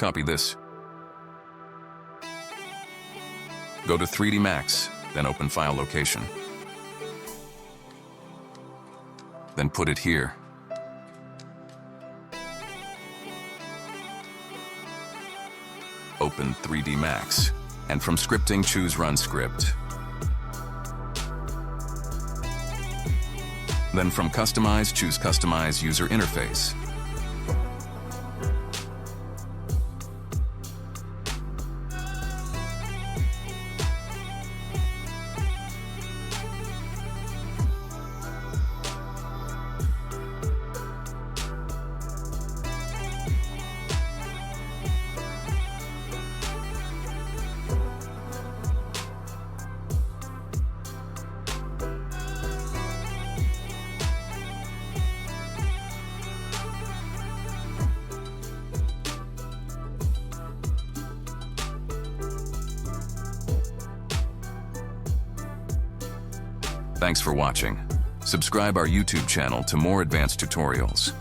Copy this. Go to 3D Max, then open File Location. Then put it here. Open 3D Max, and from Scripting choose Run Script. Then from Customize, choose Customize User Interface. Thanks for watching. Subscribe our YouTube channel to more advanced tutorials.